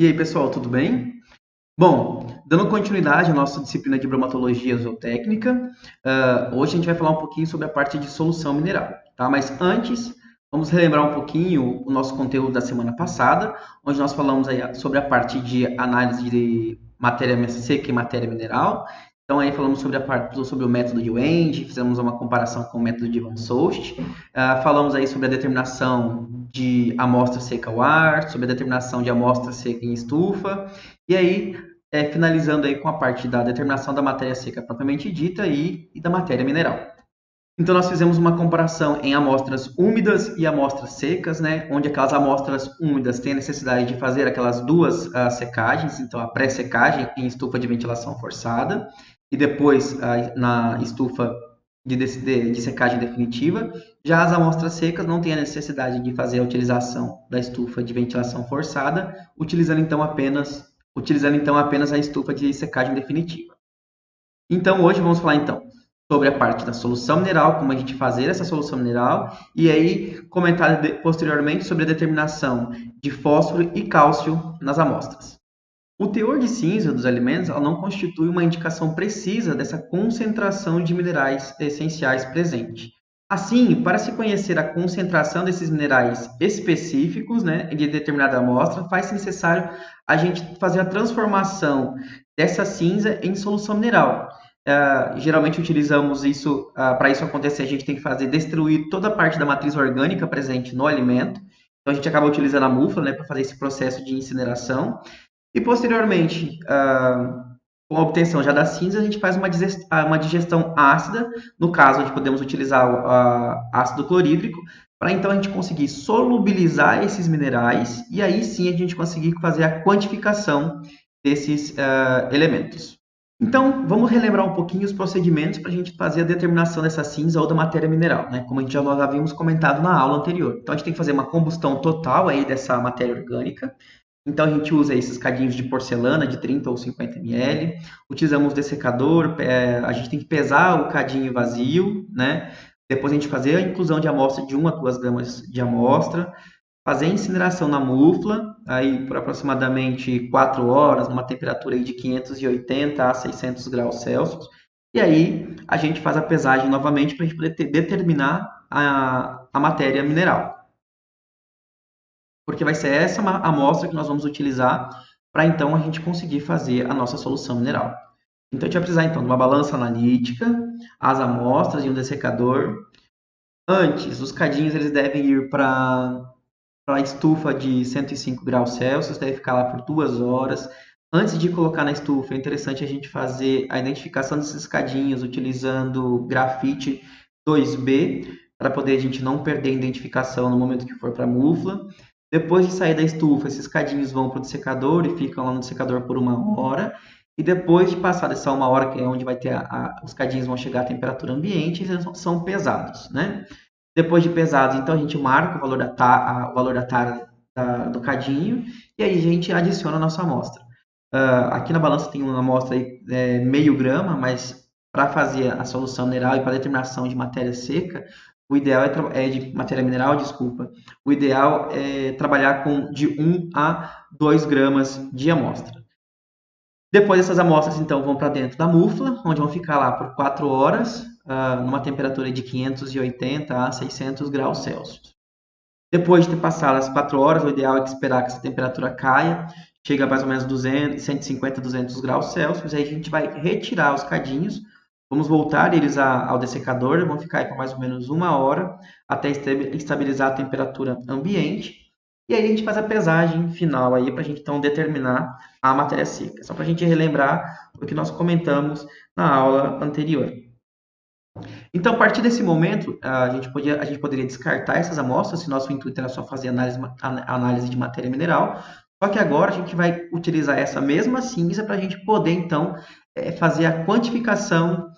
E aí, pessoal, tudo bem? Bom, dando continuidade à nossa disciplina de bromatologia zootécnica, hoje a gente vai falar um pouquinho sobre a parte de solução mineral, tá? Mas antes, vamos relembrar um pouquinho o nosso conteúdo da semana passada, onde nós falamos aí sobre a parte de análise de matéria seca e matéria mineral. Então aí falamos sobre o método de Wende, fizemos uma comparação com o método de Van Soest, falamos aí sobre a determinação de amostra seca ao ar, sobre a determinação de amostra seca em estufa, e aí finalizando aí com a parte da determinação da matéria seca propriamente dita e da matéria mineral. Então, nós fizemos uma comparação em amostras úmidas e amostras secas, né? Onde aquelas amostras úmidas têm a necessidade de fazer aquelas duas secagens, então a pré-secagem em estufa de ventilação forçada e depois na estufa de secagem definitiva. Já as amostras secas não têm a necessidade de fazer a utilização da estufa de ventilação forçada, utilizando então apenas a estufa de secagem definitiva. Então, hoje vamos falar então sobre a parte da solução mineral, como a gente fazer essa solução mineral, e aí comentar posteriormente sobre a determinação de fósforo e cálcio nas amostras. O teor de cinza dos alimentos não constitui uma indicação precisa dessa concentração de minerais essenciais presente. Assim, para se conhecer a concentração desses minerais específicos, né, de determinada amostra, faz-se necessário a gente fazer a transformação dessa cinza em solução mineral. Geralmente utilizamos isso, para isso acontecer, a gente tem que destruir toda a parte da matriz orgânica presente no alimento. Então, a gente acaba utilizando a mufla, né, para fazer esse processo de incineração. E, posteriormente, com a obtenção já da cinza, a gente faz uma digestão ácida, no caso, onde podemos utilizar o ácido clorídrico, para então a gente conseguir solubilizar esses minerais e aí sim a gente conseguir fazer a quantificação desses elementos. Então, vamos relembrar um pouquinho os procedimentos para a gente fazer a determinação dessa cinza ou da matéria mineral, né? Como nós já havíamos comentado na aula anterior. Então, a gente tem que fazer uma combustão total aí dessa matéria orgânica. Então, a gente usa esses cadinhos de porcelana de 30 ou 50 ml. Utilizamos dessecador, a gente tem que pesar o cadinho vazio, né? Depois a gente fazer a inclusão de amostra de 1 a 2 gramas de amostra, fazer a incineração na mufla, aí por aproximadamente 4 horas, numa temperatura aí de 580 a 600 graus Celsius. E aí a gente faz a pesagem novamente para a gente poder determinar a matéria mineral. Porque vai ser essa amostra que nós vamos utilizar para então a gente conseguir fazer a nossa solução mineral. Então a gente vai precisar então de uma balança analítica, as amostras e um dessecador. Antes, os cadinhos eles devem ir para a estufa de 105 graus Celsius, deve ficar lá por 2 horas. Antes de colocar na estufa, é interessante a gente fazer a identificação desses cadinhos utilizando grafite 2B, para poder a gente não perder a identificação no momento que for para a mufla. Depois de sair da estufa, esses cadinhos vão para o dessecador e ficam lá no dessecador por 1 hora. E depois de passar dessa 1 hora, que é onde vai ter os cadinhos vão chegar à temperatura ambiente, eles são pesados, né? Depois de pesados, então a gente marca o valor da tara do cadinho e aí a gente adiciona a nossa amostra. Aqui na balança tem uma amostra aí, meio grama, mas para fazer a solução mineral e para determinação de matéria seca, o ideal é de matéria mineral, desculpa. O ideal é trabalhar com de 1 a 2 gramas de amostra. Depois essas amostras então vão para dentro da mufla, onde vão ficar lá por 4 horas, numa temperatura de 580 a 600 graus Celsius. Depois de ter passado as 4 horas, o ideal é esperar que essa temperatura caia, chega a mais ou menos 150 a 200 graus Celsius, aí a gente vai retirar os cadinhos, vamos voltar eles ao dessecador, vão ficar aí por mais ou menos 1 hora, até estabilizar a temperatura ambiente, e aí a gente faz a pesagem final aí para a gente então determinar a matéria seca. Só para a gente relembrar o que nós comentamos na aula anterior. Então, a partir desse momento, a gente poderia descartar essas amostras, se nosso intuito era só fazer análise de matéria mineral. Só que agora a gente vai utilizar essa mesma cinza para a gente poder, então, fazer a quantificação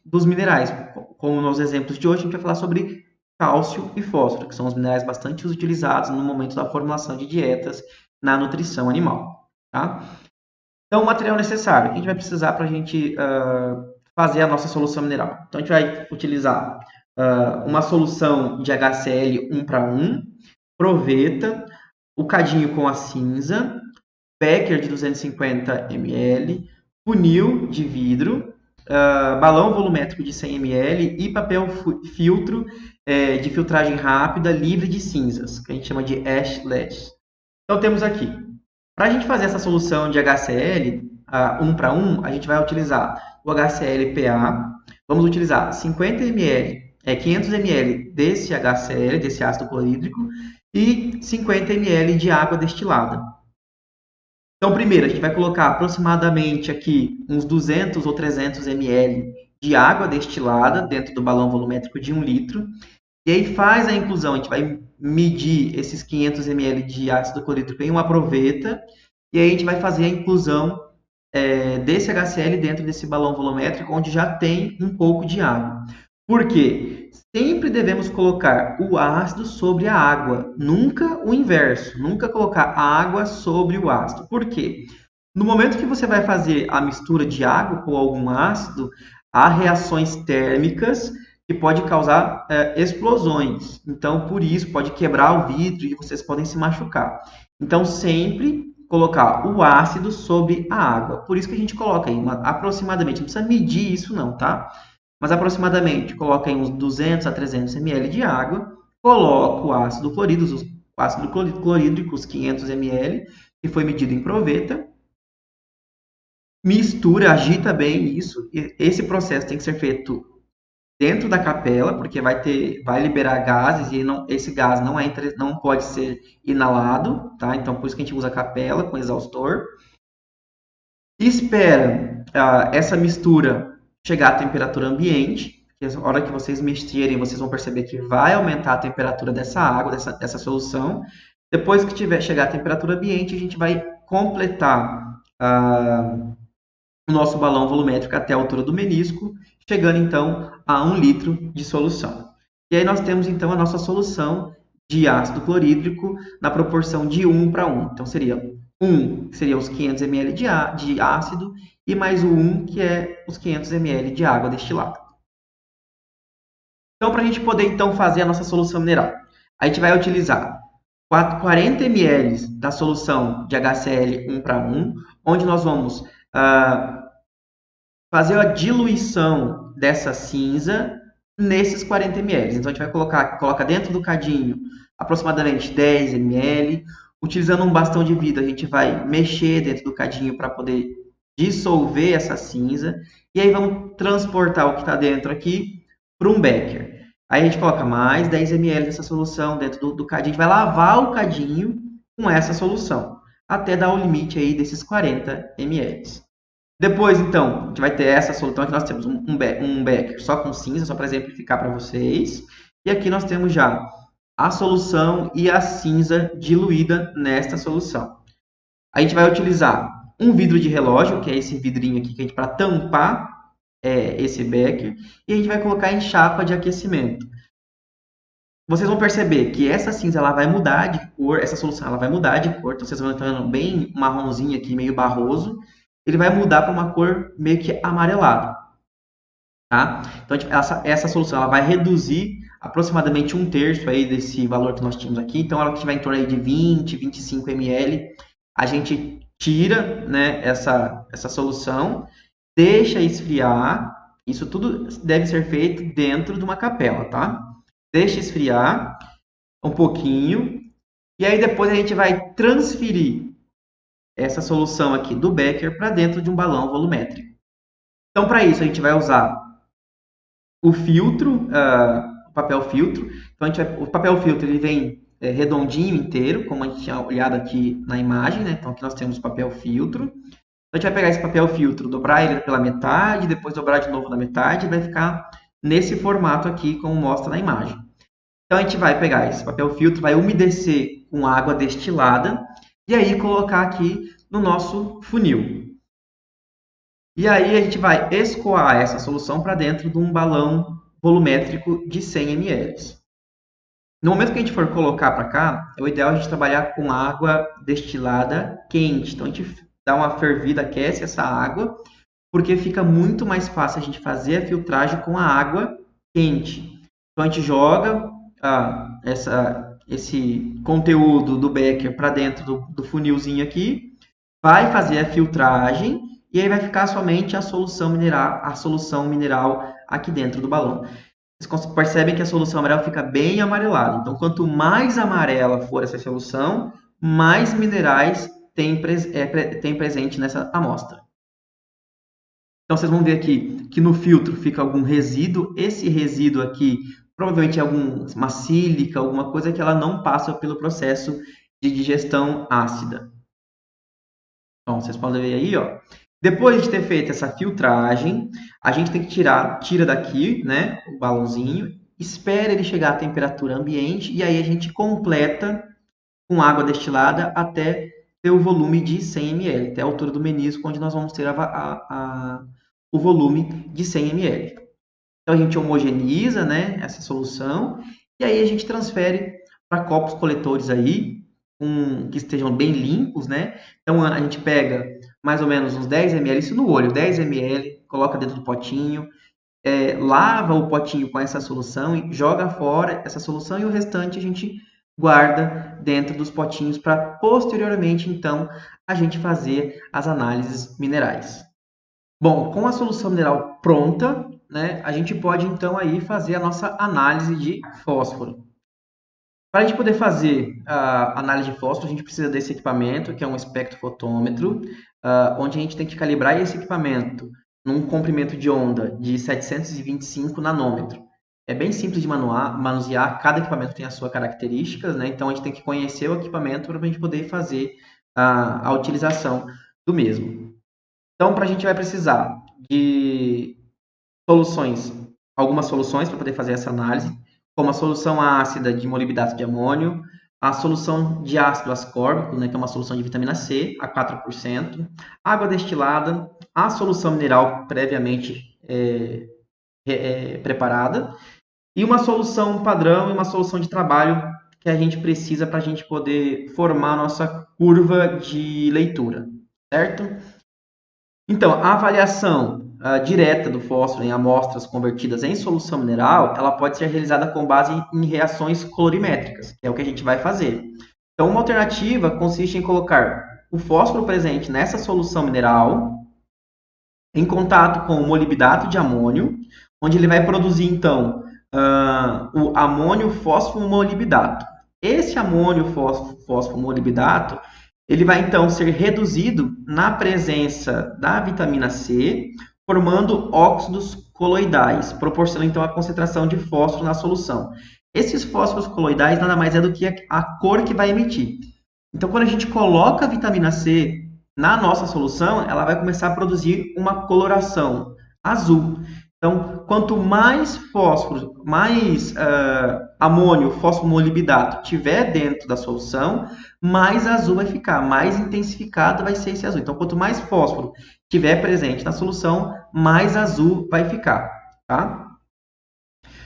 dos minerais. Como nos exemplos de hoje, a gente vai falar sobre cálcio e fósforo, que são os minerais bastante utilizados no momento da formulação de dietas na nutrição animal. Tá? Então, o material necessário que a gente vai precisar para a gente fazer a nossa solução mineral. Então, a gente vai utilizar uma solução de HCl 1:1, proveta, o cadinho com a cinza, becker de 250 ml, funil de vidro, balão volumétrico de 100 ml e papel filtro de filtragem rápida livre de cinzas, que a gente chama de ash ledge. Então temos aqui, para a gente fazer essa solução de HCl 1 para 1, a gente vai utilizar o HCl PA, vamos utilizar 50 ml, 500 ml desse HCl, desse ácido clorídrico, e 50 ml de água destilada. Então, primeiro, a gente vai colocar aproximadamente aqui uns 200 ou 300 ml de água destilada dentro do balão volumétrico de 1 litro. E aí faz a inclusão, a gente vai medir esses 500 ml de ácido clorídrico em uma proveta. E aí a gente vai fazer a inclusão desse HCl dentro desse balão volumétrico, onde já tem um pouco de água. Por quê? Sempre devemos colocar o ácido sobre a água, nunca o inverso, nunca colocar a água sobre o ácido. Por quê? No momento que você vai fazer a mistura de água com algum ácido, há reações térmicas que pode causar explosões. Então, por isso, pode quebrar o vidro e vocês podem se machucar. Então, sempre colocar o ácido sobre a água. Por isso que a gente coloca aí aproximadamente, não precisa medir isso não, tá? Mas aproximadamente, coloca aí uns 200 a 300 ml de água, coloca o ácido clorídrico, os 500 ml, que foi medido em proveta, mistura, agita bem isso. Esse processo tem que ser feito dentro da capela, porque vai liberar gases e esse gás não pode ser inalado, tá? Então, por isso que a gente usa a capela com exaustor. Espera essa mistura chegar à temperatura ambiente, que na hora que vocês mexerem, vocês vão perceber que vai aumentar a temperatura dessa água, dessa solução. Depois que chegar à temperatura ambiente, a gente vai completar o nosso balão volumétrico até a altura do menisco, chegando então a 1 litro de solução. E aí nós temos então a nossa solução de ácido clorídrico na proporção de 1 para 1. Então seria 1, que seria os 500 ml de ácido, e mais o 1, que é os 500 ml de água destilada. Então, para a gente poder então fazer a nossa solução mineral, a gente vai utilizar 40 ml da solução de HCl 1 para 1, onde nós vamos fazer a diluição dessa cinza nesses 40 ml. Então, a gente vai coloca dentro do cadinho aproximadamente 10 ml. Utilizando um bastão de vidro, a gente vai mexer dentro do cadinho para poder dissolver essa cinza. E aí vamos transportar o que está dentro aqui para um becker. Aí a gente coloca mais 10 ml dessa solução dentro do cadinho. A gente vai lavar o cadinho com essa solução, até dar o limite aí desses 40 ml. Depois, então, a gente vai ter essa solução. Aqui nós temos um becker só com cinza, só para exemplificar para vocês. E aqui nós temos já a solução e a cinza diluída nesta solução. A gente vai utilizar um vidro de relógio, que é esse vidrinho aqui que a gente para tampar esse becker, e a gente vai colocar em chapa de aquecimento. Vocês vão perceber que essa cinza ela vai mudar de cor, essa solução ela vai mudar de cor, então vocês vão estar vendo bem marronzinho aqui, meio barroso. Ele vai mudar para uma cor meio que amarelada. Tá? Então, essa solução ela vai reduzir aproximadamente 1/3 aí desse valor que nós tínhamos aqui. Então, ela que estiver em torno aí de 20, 25 ml, a gente tira, né, essa solução, deixa esfriar. Isso tudo deve ser feito dentro de uma capela, tá? Deixa esfriar um pouquinho. E aí, depois a gente vai transferir essa solução aqui do becker para dentro de um balão volumétrico. Então, para isso, a gente vai usar o filtro, o papel filtro. Então, o papel filtro ele vem redondinho inteiro, como a gente tinha olhado aqui na imagem, né? Então, aqui nós temos o papel filtro. Então, a gente vai pegar esse papel filtro, dobrar ele pela metade, depois dobrar de novo na metade, e vai ficar nesse formato aqui, como mostra na imagem. Então, a gente vai pegar esse papel filtro, vai umedecer com água destilada, e aí colocar aqui no nosso funil. E aí a gente vai escoar essa solução para dentro de um balão volumétrico de 100 ml. No momento que a gente for colocar para cá, é o ideal a gente trabalhar com água destilada quente. Então a gente dá uma fervida, aquece essa água, porque fica muito mais fácil a gente fazer a filtragem com a água quente. Então a gente joga esse conteúdo do becker para dentro do funilzinho aqui, vai fazer a filtragem e aí vai ficar somente a solução mineral aqui dentro do balão. Vocês percebem que a solução amarela fica bem amarelada. Então, quanto mais amarela for essa solução, mais minerais tem presente nessa amostra. Então, vocês vão ver aqui que no filtro fica algum resíduo. Esse resíduo aqui provavelmente é uma sílica, alguma coisa que ela não passa pelo processo de digestão ácida. Então, vocês podem ver aí, ó. Depois de ter feito essa filtragem, a gente tem que tira daqui, né, o balãozinho, espera ele chegar à temperatura ambiente e aí a gente completa com água destilada até ter o volume de 100 ml, até a altura do menisco, onde nós vamos ter o volume de 100 ml. Então, a gente homogeneiza, né, essa solução e aí a gente transfere para copos coletores aí, que estejam bem limpos, né? Então, a gente pega mais ou menos uns 10 ml, isso no olho, 10 ml, coloca dentro do potinho, lava o potinho com essa solução e joga fora essa solução e o restante a gente guarda dentro dos potinhos para posteriormente, então, a gente fazer as análises minerais. Bom, com a solução mineral pronta, né, a gente pode então aí fazer a nossa análise de fósforo. Para a gente poder fazer a análise de fósforo, a gente precisa desse equipamento, que é um espectrofotômetro, onde a gente tem que calibrar esse equipamento num comprimento de onda de 725 nanômetros. É bem simples de manusear, cada equipamento tem as suas características, né? Então a gente tem que conhecer o equipamento para a gente poder fazer a utilização do mesmo. Então, para a gente vai precisar de algumas soluções para poder fazer essa análise, como a solução ácida de molibdato de amônio, a solução de ácido ascórbico, né, que é uma solução de vitamina C, a 4%, água destilada, a solução mineral previamente preparada, e uma solução padrão e uma solução de trabalho que a gente precisa para a gente poder formar a nossa curva de leitura, certo? Então, a avaliação direta do fósforo em amostras convertidas em solução mineral, ela pode ser realizada com base em reações colorimétricas, que é o que a gente vai fazer. Então, uma alternativa consiste em colocar o fósforo presente nessa solução mineral em contato com o molibdato de amônio, onde ele vai produzir, então, o amônio fósforo molibdato. Esse amônio fósforo molibdato, ele vai, então, ser reduzido na presença da vitamina C, formando óxidos coloidais, proporcionando, então, a concentração de fósforo na solução. Esses fósforos coloidais nada mais é do que a cor que vai emitir. Então, quando a gente coloca a vitamina C na nossa solução, ela vai começar a produzir uma coloração azul. Então, quanto mais fósforo, mais amônio, fósforo molibdato tiver dentro da solução, mais azul vai ficar, mais intensificado vai ser esse azul. Então, quanto mais fósforo tiver presente na solução, mais azul vai ficar, tá?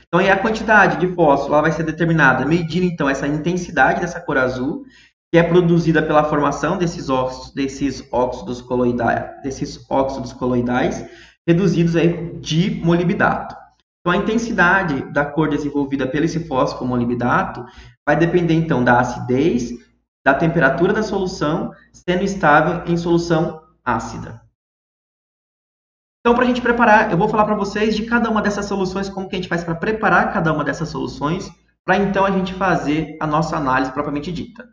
Então, aí a quantidade de fósforo ela vai ser determinada medindo, então, essa intensidade dessa cor azul, que é produzida pela formação desses óxidos coloidais, reduzidos aí de molibdato. Então, a intensidade da cor desenvolvida pelo esse fósforo molibdato vai depender, então, da acidez, da temperatura da solução, sendo estável em solução ácida. Então, para a gente preparar, eu vou falar para vocês de cada uma dessas soluções, como que a gente faz para preparar cada uma dessas soluções, para então a gente fazer a nossa análise propriamente dita.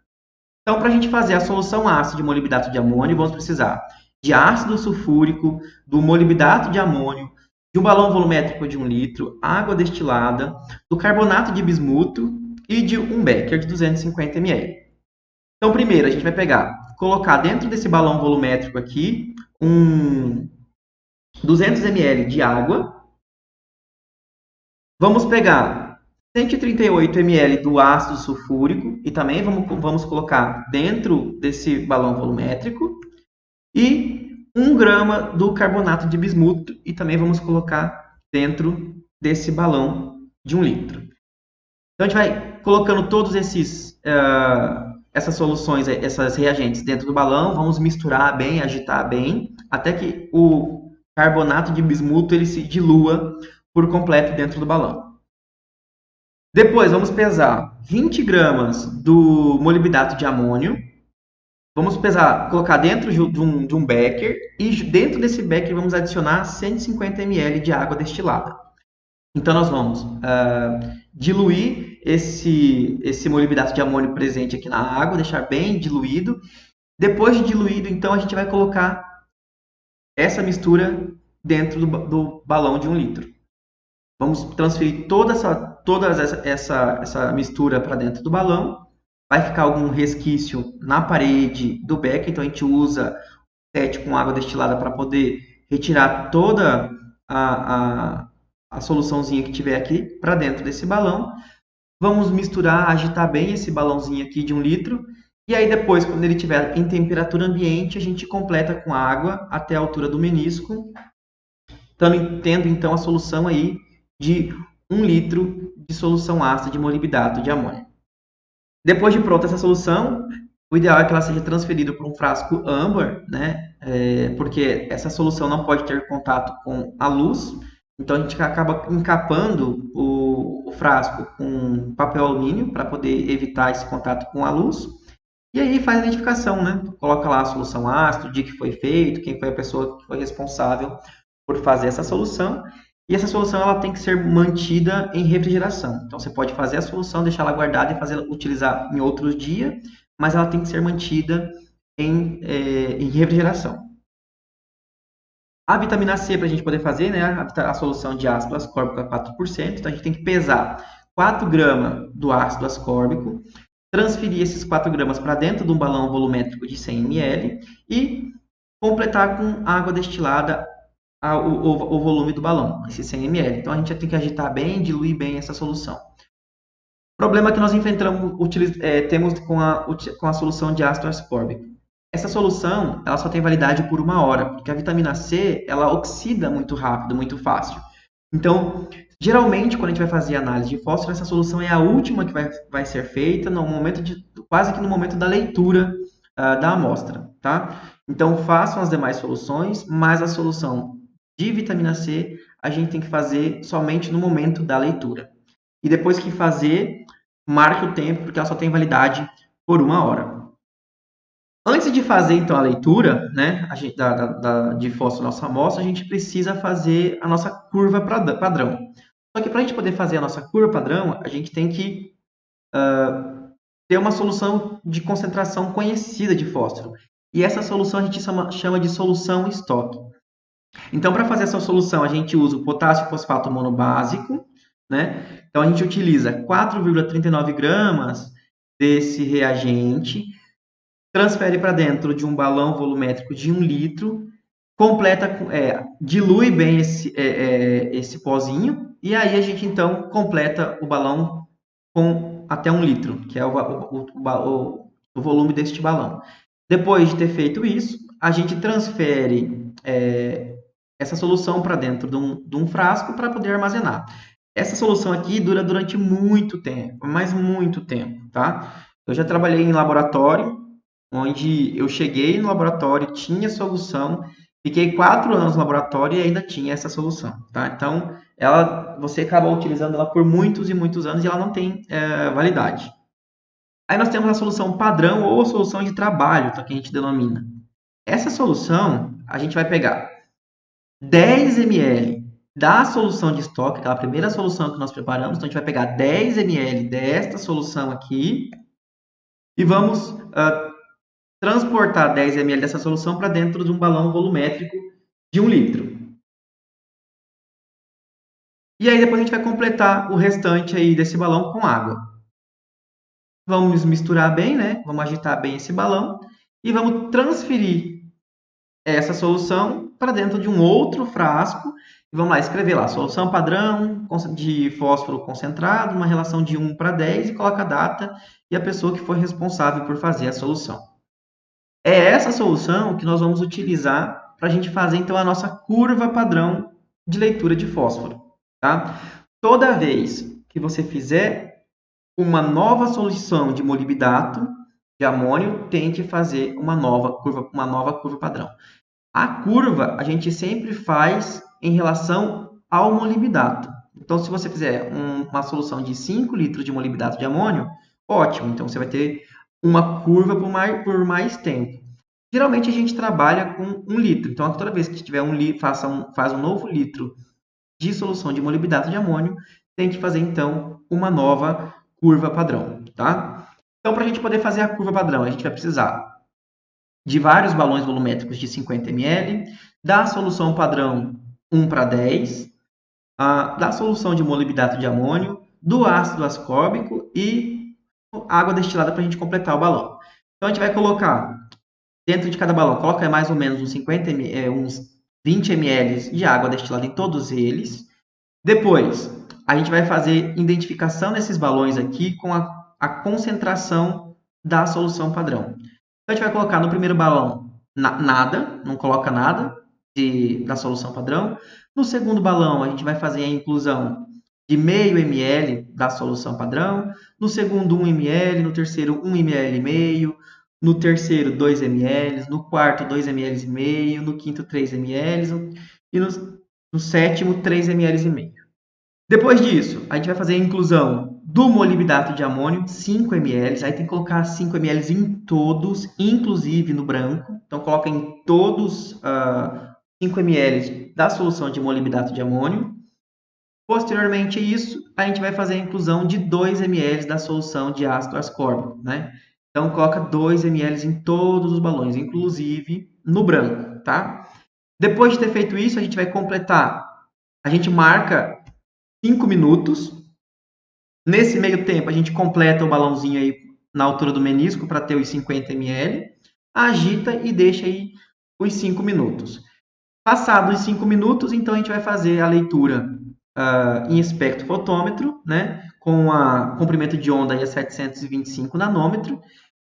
Então, para a gente fazer a solução ácida de molibdato de amônio, vamos precisar de ácido sulfúrico, do molibdato de amônio, de um balão volumétrico de 1 litro, água destilada, do carbonato de bismuto e de um becker de 250 ml. Então, primeiro, a gente vai colocar dentro desse balão volumétrico aqui, 200 ml de água. Vamos pegar 138 ml do ácido sulfúrico e também vamos colocar dentro desse balão volumétrico e 1 grama do carbonato de bismuto e também vamos colocar dentro desse balão de 1 litro. Então, a gente vai colocando todos essas soluções, esses reagentes dentro do balão, vamos misturar bem, agitar bem, até que o carbonato de bismuto ele se dilua por completo dentro do balão. Depois, vamos pesar 20 gramas do molibdato de amônio Vamos pesar, colocar dentro de um becker e dentro desse becker vamos adicionar 150 ml de água destilada. Então, nós vamos diluir esse molibdato de amônio presente aqui na água, deixar bem diluído. Depois de diluído, então, a gente vai colocar essa mistura dentro do balão de 1 litro. Vamos transferir toda essa mistura para dentro do balão. Vai ficar algum resquício na parede do becker, então a gente usa PET com água destilada para poder retirar toda a soluçãozinha que tiver aqui para dentro desse balão. Vamos misturar, agitar bem esse balãozinho aqui de 1 litro. E aí depois, quando ele estiver em temperatura ambiente, a gente completa com água até a altura do menisco, tendo então a solução aí de 1 litro de solução ácida de molibdato de amônio. Depois de pronta essa solução, o ideal é que ela seja transferida para um frasco âmbar, né? Porque essa solução não pode ter contato com a luz, então a gente acaba encapando o frasco com papel alumínio para poder evitar esse contato com a luz. E aí faz a identificação, né? Coloca lá a solução ácida, o dia que foi feito, quem foi a pessoa que foi responsável por fazer essa solução. E essa solução ela tem que ser mantida em refrigeração. Então você pode fazer a solução, deixar ela guardada e utilizar em outros dias, mas ela tem que ser mantida em refrigeração. A vitamina C, para a gente poder fazer, né, a solução de ácido ascórbico a 4%, então a gente tem que pesar 4 gramas do ácido ascórbico, transferir esses 4 gramas para dentro de um balão volumétrico de 100 ml e completar com água destilada o volume do balão, esses 100 ml. Então a gente tem que agitar bem, diluir bem essa solução. O problema que nós temos com a solução de ácido ascórbico. Essa solução ela só tem validade por 1 hora, porque a vitamina C ela oxida muito rápido, muito fácil. Então, geralmente, quando a gente vai fazer análise de fósforo, essa solução é a última que vai ser feita quase que no momento da leitura da amostra, tá? Então, façam as demais soluções, mas a solução de vitamina C a gente tem que fazer somente no momento da leitura. E depois que fazer, marque o tempo, porque ela só tem validade por 1 hora. Antes de fazer, então, a leitura, né, de fósforo na nossa amostra, a gente precisa fazer a nossa curva padrão. Só que para a gente poder fazer a nossa curva padrão, a gente tem que ter uma solução de concentração conhecida de fósforo. E essa solução a gente chama de solução estoque. Então, para fazer essa solução, a gente usa o potássio fosfato monobásico, né? Então, a gente utiliza 4,39 gramas desse reagente, transfere para dentro de um balão volumétrico de 1 litro, dilui bem esse pozinho, e aí a gente, então, completa o balão com até 1 litro, que é o volume deste balão. Depois de ter feito isso, a gente transfere essa solução para dentro de um frasco para poder armazenar. Essa solução aqui dura durante muito tempo, mas muito tempo, tá? Eu já trabalhei em laboratório, onde eu cheguei no laboratório, tinha solução, fiquei 4 anos no laboratório e ainda tinha essa solução, tá? Então, você acaba utilizando ela por muitos e muitos anos e ela não tem validade. Aí nós temos a solução padrão ou a solução de trabalho, tá, que a gente denomina. Essa solução, a gente vai pegar 10 ml da solução de estoque, aquela primeira solução que nós preparamos, então a gente vai pegar 10 ml desta solução aqui e vamos transportar 10 ml dessa solução para dentro de um balão volumétrico de 1 litro. E aí depois a gente vai completar o restante aí desse balão com água. Vamos misturar bem, né? Vamos agitar bem esse balão e vamos transferir essa solução para dentro de um outro frasco. E vamos lá, escrever lá, solução padrão de fósforo concentrado, uma relação de 1 para 10 e coloca a data e a pessoa que foi responsável por fazer a solução. É essa solução que nós vamos utilizar para a gente fazer, então, a nossa curva padrão de leitura de fósforo. Tá? Toda vez que você fizer uma nova solução de molibdato de amônio, tem que fazer uma nova curva padrão. A curva a gente sempre faz em relação ao molibdato. Então, se você fizer uma solução de 5 litros de molibdato de amônio, ótimo. Então, você vai ter uma curva por mais tempo. Geralmente a gente trabalha com 1 litro, então toda vez que tiver faz um novo litro de solução de molibdato de amônio, tem que fazer então uma nova curva padrão, tá? Então, para a gente poder fazer a curva padrão, a gente vai precisar de vários balões volumétricos de 50 ml, da solução padrão 1:10, da solução de molibdato de amônio, do ácido ascórbico e água destilada para a gente completar o balão. Então, a gente vai colocar dentro de cada balão, coloca mais ou menos uns 20 ml de água destilada em todos eles. Depois, a gente vai fazer identificação desses balões aqui com a concentração da solução padrão. Então, a gente vai colocar no primeiro balão nada, não coloca nada da solução padrão. No segundo balão, a gente vai fazer a inclusão de meio ml da solução padrão. No segundo, 1 ml. No terceiro, 1 ml e meio. No terceiro, 2 ml. No quarto, 2 ml e meio. No quinto, 3 ml. E no sétimo, 3 ml e meio. Depois disso, a gente vai fazer a inclusão do molibdato de amônio, 5 ml. Aí tem que colocar 5 ml em todos, inclusive no branco. Então, coloca em todos 5 ml da solução de molibdato de amônio. Posteriormente a isso, a gente vai fazer a inclusão de 2 ml da solução de ácido ascórbico, né? Então, coloca 2 ml em todos os balões, inclusive no branco, tá? Depois de ter feito isso, a gente vai completar. A gente marca 5 minutos. Nesse meio tempo, a gente completa o balãozinho aí na altura do menisco para ter os 50 ml. Agita e deixa aí os 5 minutos. Passados os 5 minutos, então a gente vai fazer a leitura em espectrofotômetro, né, com comprimento de onda aí a 725 nanômetro.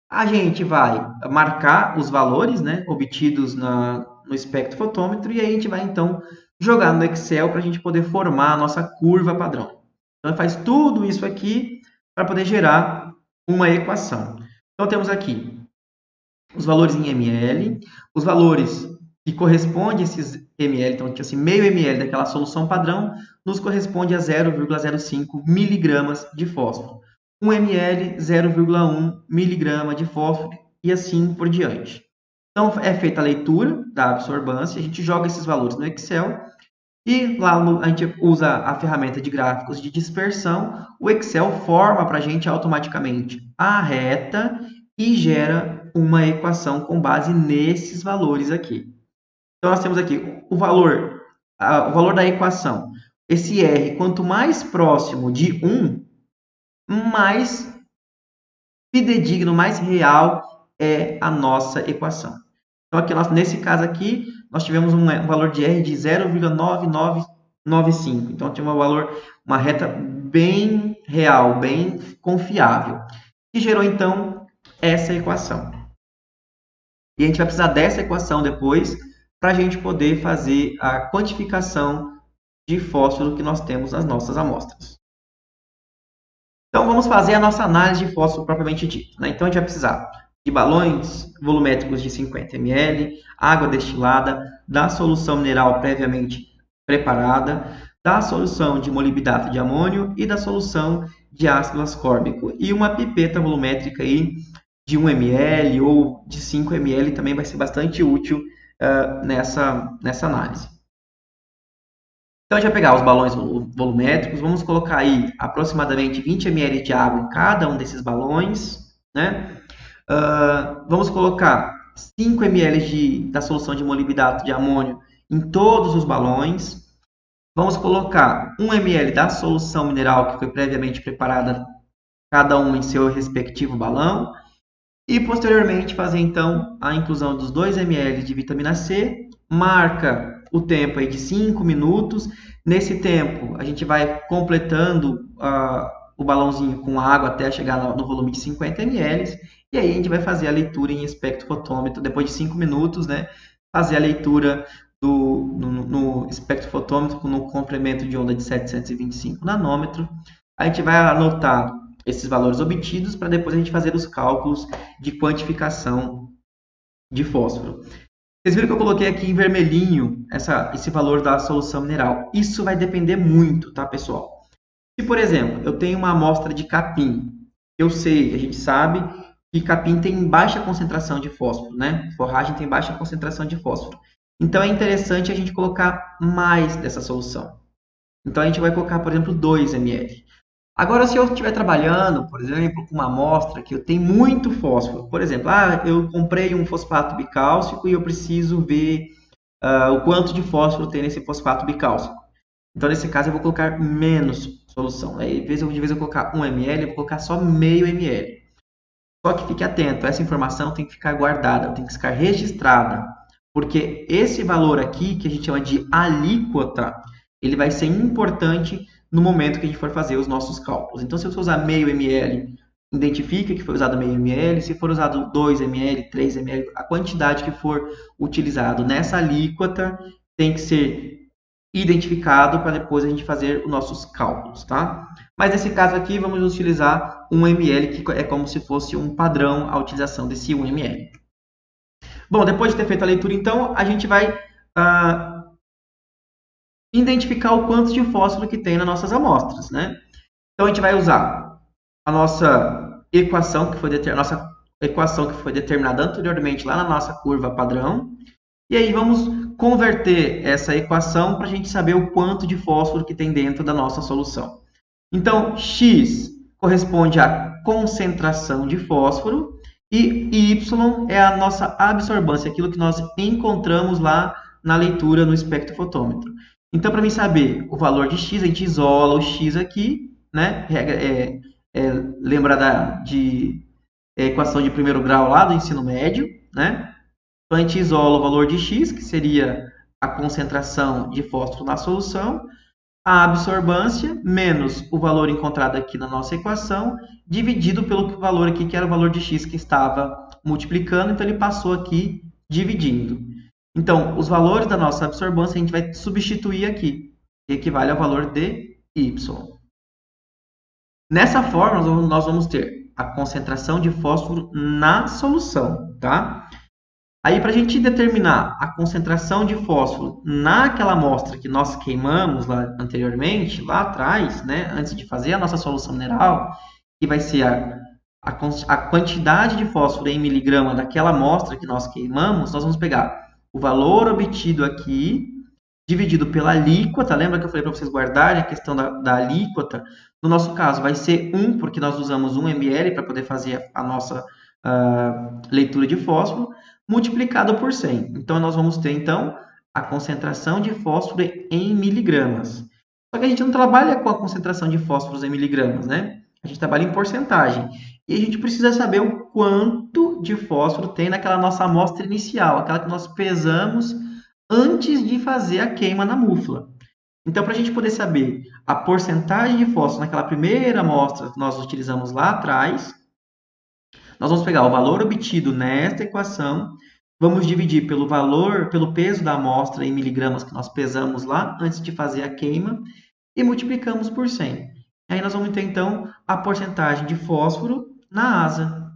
A gente vai marcar os valores, né, obtidos no espectrofotômetro e aí a gente vai então jogar no Excel para a gente poder formar a nossa curva padrão. Então, faz tudo isso aqui para poder gerar uma equação. Então, temos aqui os valores em ml, os valores que correspondem a esses ml, então, assim, meio ml daquela solução padrão, nos corresponde a 0,05 miligramas de fósforo. 1 ml, 0,1 miligrama de fósforo e assim por diante. Então, é feita a leitura da absorbância, a gente joga esses valores no Excel e lá a gente usa a ferramenta de gráficos de dispersão. O Excel forma para a gente automaticamente a reta e gera uma equação com base nesses valores aqui. Então, nós temos aqui o valor da equação. Esse R, quanto mais próximo de 1, mais fidedigno, mais real é a nossa equação. Então, aqui, nesse caso aqui, nós tivemos um valor de R de 0,9995. Então, tinha uma reta bem real, bem confiável, que gerou, então, essa equação. E a gente vai precisar dessa equação depois para a gente poder fazer a quantificação de fósforo que nós temos nas nossas amostras. Então, vamos fazer a nossa análise de fósforo propriamente dita, né? Então, a gente vai precisar de balões volumétricos de 50 ml, água destilada, da solução mineral previamente preparada, da solução de molibdato de amônio e da solução de ácido ascórbico. E uma pipeta volumétrica aí de 1 ml ou de 5 ml também vai ser bastante útil nessa análise. Então, a gente vai pegar os balões volumétricos, vamos colocar aí aproximadamente 20 ml de água em cada um desses balões, né? Vamos colocar 5 ml da solução de molibdato de amônio em todos os balões. Vamos colocar 1 ml da solução mineral que foi previamente preparada, cada um em seu respectivo balão. E posteriormente fazer então a inclusão dos 2 ml de vitamina C, marca o tempo aí de 5 minutos. Nesse tempo a gente vai completando o balãozinho com água até chegar no volume de 50 ml. E aí a gente vai fazer a leitura em espectrofotômetro depois de 5 minutos, né? Fazer a leitura no espectrofotômetro no comprimento de onda de 725 nanômetro. A gente vai anotar esses valores obtidos para depois a gente fazer os cálculos de quantificação de fósforo. Vocês viram que eu coloquei aqui em vermelhinho esse valor da solução mineral. Isso vai depender muito, tá, pessoal? Se, por exemplo, eu tenho uma amostra de capim, a gente sabe que capim tem baixa concentração de fósforo, né? Forragem tem baixa concentração de fósforo. Então é interessante a gente colocar mais dessa solução. Então a gente vai colocar, por exemplo, 2 ml. Agora, se eu estiver trabalhando, por exemplo, com uma amostra que eu tenho muito fósforo, por exemplo, eu comprei um fosfato bicálcico e eu preciso ver o quanto de fósforo tem nesse fosfato bicálcico. Então, nesse caso, eu vou colocar menos solução. Aí, de vez eu colocar 1 ml, eu vou colocar só meio ml. Só que fique atento, essa informação tem que ficar guardada, tem que ficar registrada, porque esse valor aqui, que a gente chama de alíquota, ele vai ser importante no momento que a gente for fazer os nossos cálculos. Então, se você usar meio ml, identifica que foi usado meio ml, se for usado 2 ml, 3 ml, a quantidade que for utilizado nessa alíquota tem que ser identificado para depois a gente fazer os nossos cálculos, tá? Mas nesse caso aqui, vamos utilizar 1 ml, que é como se fosse um padrão a utilização desse 1 ml. Bom, depois de ter feito a leitura, então, a gente vai identificar o quanto de fósforo que tem nas nossas amostras, né? Então, a gente vai usar a nossa equação que foi determinada anteriormente lá na nossa curva padrão. E aí vamos converter essa equação para a gente saber o quanto de fósforo que tem dentro da nossa solução. Então, X corresponde à concentração de fósforo e Y é a nossa absorbância, aquilo que nós encontramos lá na leitura no espectrofotômetro. Então, para mim saber o valor de X, a gente isola o X aqui, né? Lembra de equação de primeiro grau lá do ensino médio, né? Então, a gente isola o valor de X, que seria a concentração de fósforo na solução, a absorbância menos o valor encontrado aqui na nossa equação, dividido pelo valor aqui, que era o valor de X que estava multiplicando, então ele passou aqui dividindo. Então, os valores da nossa absorbância a gente vai substituir aqui, que equivale ao valor de Y. Nessa forma, nós vamos ter a concentração de fósforo na solução, tá? Aí, para a gente determinar a concentração de fósforo naquela amostra que nós queimamos lá anteriormente, lá atrás, né, antes de fazer a nossa solução mineral, que vai ser a quantidade de fósforo em miligrama daquela amostra que nós queimamos, nós vamos pegar o valor obtido aqui, dividido pela alíquota. Lembra que eu falei para vocês guardarem a questão da alíquota? No nosso caso, vai ser 1, porque nós usamos 1 ml para poder fazer a nossa leitura de fósforo, multiplicado por 100. Então, nós vamos ter, então, a concentração de fósforo em miligramas. Só que a gente não trabalha com a concentração de fósforos em miligramas, né? A gente trabalha em porcentagem. E a gente precisa saber o quanto de fósforo tem naquela nossa amostra inicial, aquela que nós pesamos antes de fazer a queima na mufla. Então, para a gente poder saber a porcentagem de fósforo naquela primeira amostra que nós utilizamos lá atrás, nós vamos pegar o valor obtido nesta equação, vamos dividir pelo peso da amostra em miligramas que nós pesamos lá antes de fazer a queima e multiplicamos por 100. Aí nós vamos ter, então, a porcentagem de fósforo na asa.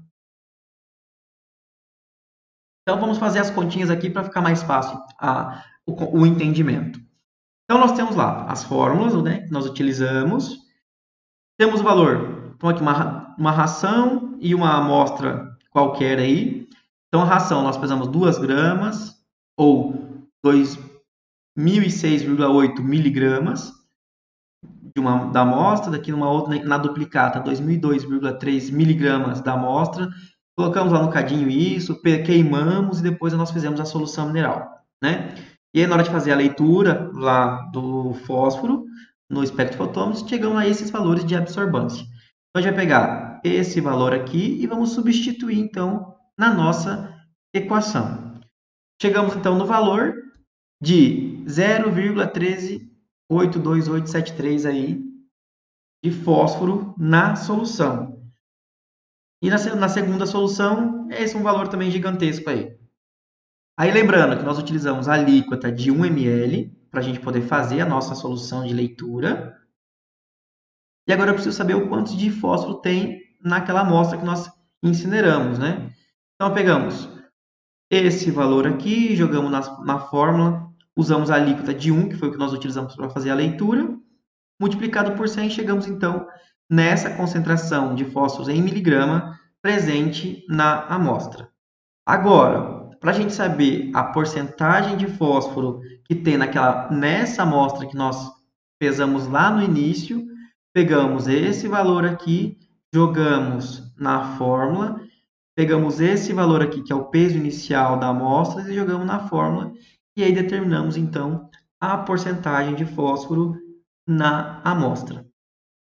Então, vamos fazer as continhas aqui para ficar mais fácil o entendimento. Então, nós temos lá as fórmulas, né, que nós utilizamos. Temos o valor. Então, aqui uma ração e uma amostra qualquer aí. Então, a ração nós pesamos 2 gramas ou 2.006,8 miligramas da amostra. Daqui numa outra, na duplicata, 2.002,3 miligramas da amostra. Colocamos lá no cadinho isso, queimamos e depois nós fizemos a solução mineral, né? E aí, na hora de fazer a leitura lá do fósforo, no espectrofotômetro, chegamos a esses valores de absorbância. Então, a gente vai pegar esse valor aqui e vamos substituir, então, na nossa equação. Chegamos, então, no valor de 0,1382873 aí de fósforo na solução. E na segunda solução, esse é um valor também gigantesco aí. Aí, lembrando que nós utilizamos a alíquota de 1 ml para a gente poder fazer a nossa solução de leitura. E agora eu preciso saber o quanto de fósforo tem naquela amostra que nós incineramos, né? Então, pegamos esse valor aqui, jogamos na fórmula, usamos a alíquota de 1, que foi o que nós utilizamos para fazer a leitura, multiplicado por 100, chegamos então nessa concentração de fósforos em miligrama presente na amostra. Agora, para a gente saber a porcentagem de fósforo que tem nessa amostra que nós pesamos lá no início, pegamos esse valor aqui, jogamos na fórmula, pegamos esse valor aqui, que é o peso inicial da amostra, e jogamos na fórmula, e aí determinamos, então, a porcentagem de fósforo na amostra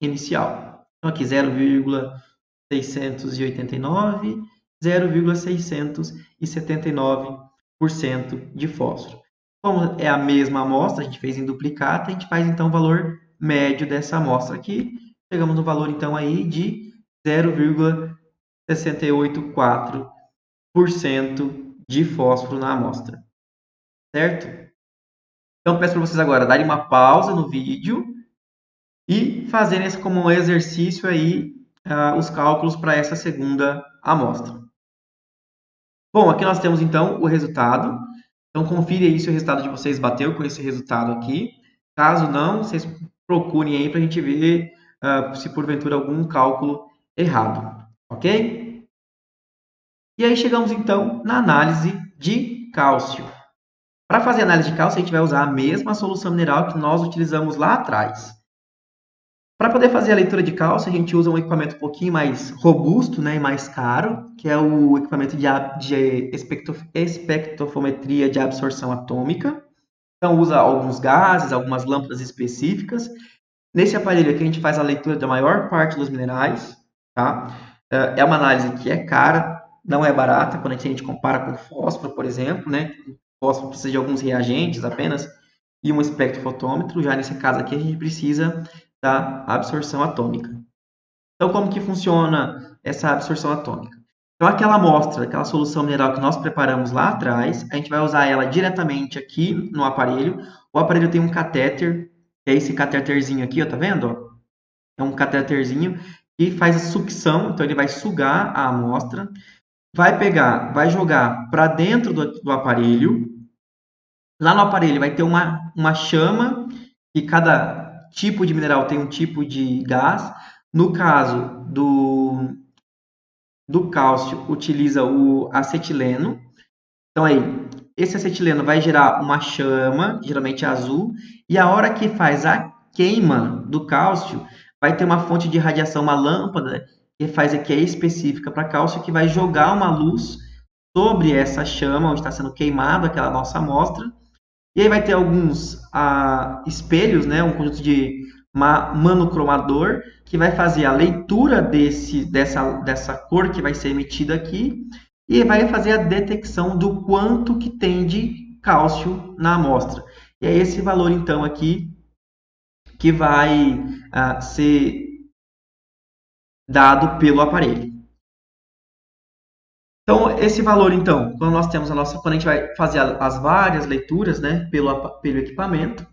inicial. Então, aqui 0,689, 0,679% de fósforo. Como é a mesma amostra, a gente fez em duplicata, a gente faz então o valor médio dessa amostra aqui. Chegamos no valor então aí de 0,684% de fósforo na amostra. Certo? Então peço para vocês agora darem uma pausa no vídeo e fazerem esse como um exercício aí os cálculos para essa segunda amostra. Bom, aqui nós temos então o resultado. Então confira aí se o resultado de vocês bateu com esse resultado aqui. Caso não, vocês procurem aí para a gente ver se porventura algum cálculo errado, ok? E aí chegamos então na análise de cálcio. Para fazer a análise de cálcio, a gente vai usar a mesma solução mineral que nós utilizamos lá atrás. Para poder fazer a leitura de cálcio, a gente usa um equipamento um pouquinho mais robusto, né, e mais caro, que é o equipamento de espectrofometria de absorção atômica. Então, usa alguns gases, algumas lâmpadas específicas. Nesse aparelho aqui, a gente faz a leitura da maior parte dos minerais. Tá? É uma análise que é cara, não é barata, quando a gente compara com fósforo, por exemplo. Né? O fósforo precisa de alguns reagentes apenas e um espectrofotômetro. Já nesse caso aqui, a gente precisa da absorção atômica. Então, como que funciona essa absorção atômica? Então, aquela amostra, aquela solução mineral que nós preparamos lá atrás, a gente vai usar ela diretamente aqui no aparelho. O aparelho tem um catéter, que é esse catéterzinho aqui, ó, tá vendo? É um catéterzinho que faz a sucção, então ele vai sugar a amostra, vai jogar para dentro do aparelho. Lá no aparelho vai ter uma chama, e cada tipo de mineral tem um tipo de gás. No caso do cálcio, utiliza o acetileno. Então, aí, esse acetileno vai gerar uma chama, geralmente azul, e a hora que faz a queima do cálcio, vai ter uma fonte de radiação, uma lâmpada, que é específica para cálcio, que vai jogar uma luz sobre essa chama, onde está sendo queimada aquela nossa amostra. E aí vai ter alguns espelhos, né, um conjunto de monocromador, que vai fazer a leitura dessa cor que vai ser emitida aqui e vai fazer a detecção do quanto que tem de cálcio na amostra. E é esse valor, então, aqui que vai ser dado pelo aparelho. Então, esse valor, então, quando nós temos quando a gente vai fazer as várias leituras, né, pelo equipamento,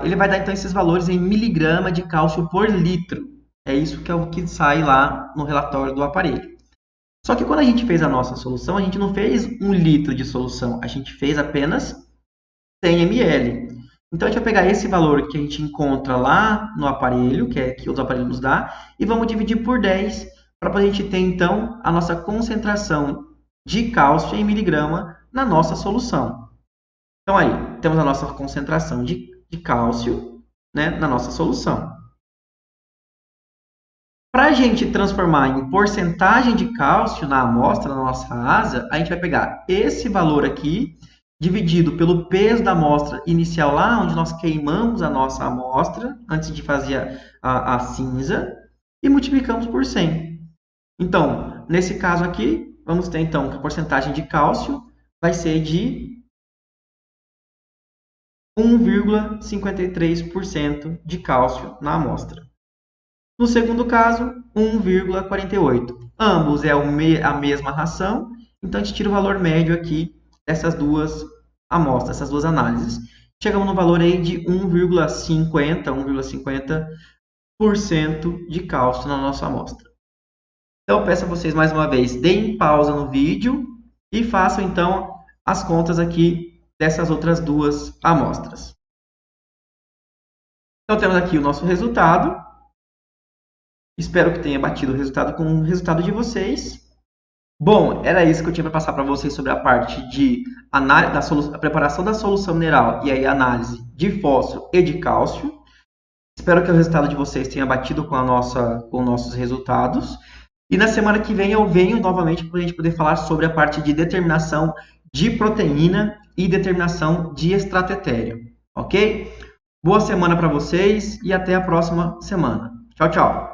ele vai dar, então, esses valores em miligrama de cálcio por litro. É isso que é o que sai lá no relatório do aparelho. Só que quando a gente fez a nossa solução, a gente não fez 1 litro de solução, a gente fez apenas 100 ml. Então, a gente vai pegar esse valor que a gente encontra lá no aparelho, que é que o aparelho nos dá, e vamos dividir por 10, para a gente ter, então, a nossa concentração de cálcio em miligrama na nossa solução. Então, aí, temos a nossa concentração de cálcio, né, na nossa solução. Para a gente transformar em porcentagem de cálcio na amostra, na nossa asa, a gente vai pegar esse valor aqui, dividido pelo peso da amostra inicial, lá onde nós queimamos a nossa amostra, antes de fazer a cinza, e multiplicamos por 100. Então, nesse caso aqui, vamos ter então que a porcentagem de cálcio vai ser de 1,53% de cálcio na amostra. No segundo caso, 1,48%. Ambos é a mesma ração, então a gente tira o valor médio aqui dessas duas amostras, essas duas análises. Chegamos no valor aí de 1,50% de cálcio na nossa amostra. Então, peço a vocês mais uma vez, deem pausa no vídeo e façam então as contas aqui dessas outras duas amostras. Então, temos aqui o nosso resultado. Espero que tenha batido o resultado com o resultado de vocês. Bom, era isso que eu tinha para passar para vocês sobre a parte de análise a preparação da solução mineral e aí análise de fósforo e de cálcio. Espero que o resultado de vocês tenha batido com nossos resultados. E na semana que vem eu venho novamente para a gente poder falar sobre a parte de determinação de proteína e determinação de extrato etéreo, ok? Boa semana para vocês e até a próxima semana. Tchau, tchau!